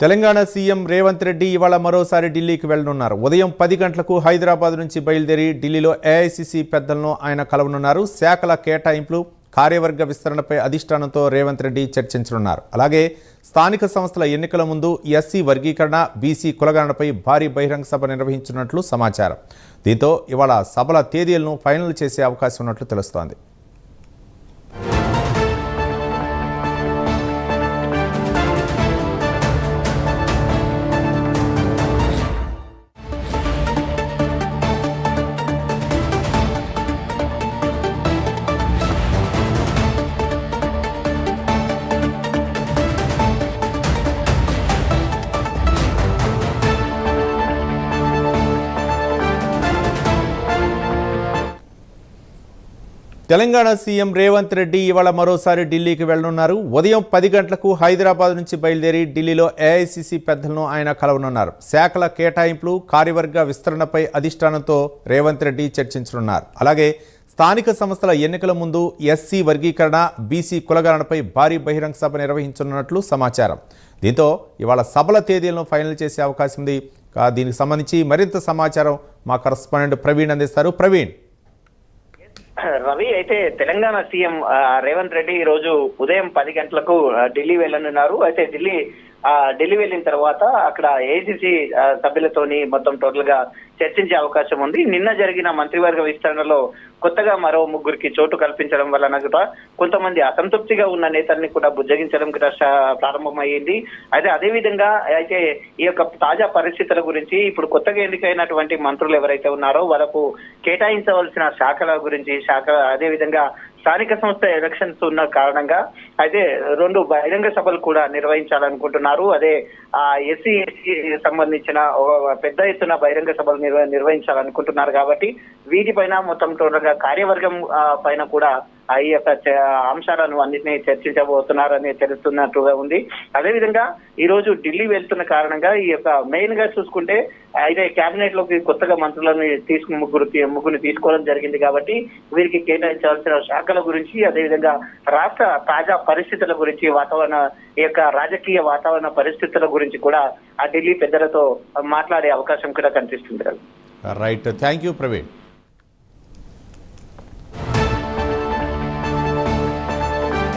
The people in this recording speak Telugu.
తెలంగాణ సీఎం రేవంత్ రెడ్డి ఇవాళ మరోసారి ఢిల్లీకి వెళ్లనున్నారు. ఉదయం 10 గంటలకు హైదరాబాద్ నుంచి బయలుదేరి ఢిల్లీలో ఏఐసీసీ పెద్దలను ఆయన కలవనున్నారు. శాఖల కేటాయింపులు, కార్యవర్గ విస్తరణపై అధిష్టానంతో రేవంత్ రెడ్డి చర్చించనున్నారు. అలాగే స్థానిక సంస్థల ఎన్నికల ముందు ఎస్సీ వర్గీకరణ, బీసీ కులగణనపై భారీ బహిరంగ సభ నిర్వహించనున్నట్లు సమాచారం. దీంతో ఇవాళ సభల తేదీలను ఫైనల్ చేసే అవకాశం ఉన్నట్లు తెలుస్తోంది. తెలంగాణ సీఎం రేవంత్ రెడ్డి ఇవాళ మరోసారి ఢిల్లీకి వెళ్లనున్నారు. ఉదయం 10 గంటలకు హైదరాబాద్ నుంచి బయలుదేరి ఢిల్లీలో ఏఐసీసీ పెద్దలను ఆయన కలవనున్నారు. శాఖల కేటాయింపులు, కార్యవర్గ విస్తరణపై అధిష్టానంతో రేవంత్ రెడ్డి చర్చించనున్నారు. అలాగే స్థానిక సంస్థల ఎన్నికల ముందు ఎస్సీ వర్గీకరణ, బీసీ కులగణనపై భారీ బహిరంగ సభ నిర్వహించనున్నట్లు సమాచారం. దీంతో ఇవాళ సభల తేదీలను ఫైనల్ చేసే అవకాశం ఉంది. దీనికి సంబంధించి మరింత సమాచారం మా కరెస్పాండెంట్ ప్రవీణ్ అందిస్తారు. ప్రవీణ్. రవి, అయితే తెలంగాణ సీఎం రేవంత్ రెడ్డి ఈ రోజు ఉదయం 10 గంటలకు ఢిల్లీ వెళ్ళనున్నారు. అయితే ఢిల్లీ వెళ్ళిన తర్వాత అక్కడ ఏఐసీసీ సభ్యులతోని మొత్తం టోటల్ గా చర్చించే అవకాశం ఉంది. నిన్న జరిగిన మంత్రివర్గ విస్తరణలో కొత్తగా మరో 3 చోటు కల్పించడం వలన కూడా కొంతమంది అసంతృప్తిగా ఉన్న నేతల్ని కూడా బుజ్జగించడం కూడా ప్రారంభమయ్యింది. అయితే అదే విధంగా అయితే ఈ యొక్క తాజా పరిస్థితుల గురించి ఇప్పుడు కొత్తగా ఎన్నికైనటువంటి మంత్రులు ఎవరైతే ఉన్నారో వాళ్ళకు కేటాయించవలసిన శాఖల గురించి అదే విధంగా స్థానిక సంస్థ ఎలక్షన్స్ ఉన్న కారణంగా అయితే 2 బహిరంగ సభలు కూడా నిర్వహించాలనుకుంటున్నారు. అదే ఎస్సీ సంబంధించిన పెద్ద ఎత్తున బహిరంగ సభలు నిర్వహించాలనుకుంటున్నారు. కాబట్టి వీటిపైన మొత్తం టోటల్గా కార్యవర్గం పైన కూడా ఈ యొక్క అంశాలను అన్నింటినీ చర్చించబోతున్నారని తెలుస్తున్నట్టుగా ఉంది. అదేవిధంగా ఈ రోజు ఢిల్లీ వెళ్తున్న కారణంగా ఈ యొక్క మెయిన్ గా చూసుకుంటే అయితే కేబినెట్ లోకి కొత్తగా మంత్రులను ముగ్గురిని తీసుకోవడం జరిగింది. కాబట్టి వీరికి కేటాయించాల్సిన శాఖల గురించి, అదేవిధంగా రాష్ట్ర తాజా పరిస్థితుల గురించి, ఈ యొక్క రాజకీయ వాతావరణ పరిస్థితుల గురించి కూడా ఆ ఢిల్లీ పెద్దలతో మాట్లాడే అవకాశం కూడా కనిపిస్తుంది. Right, thank you Praveen.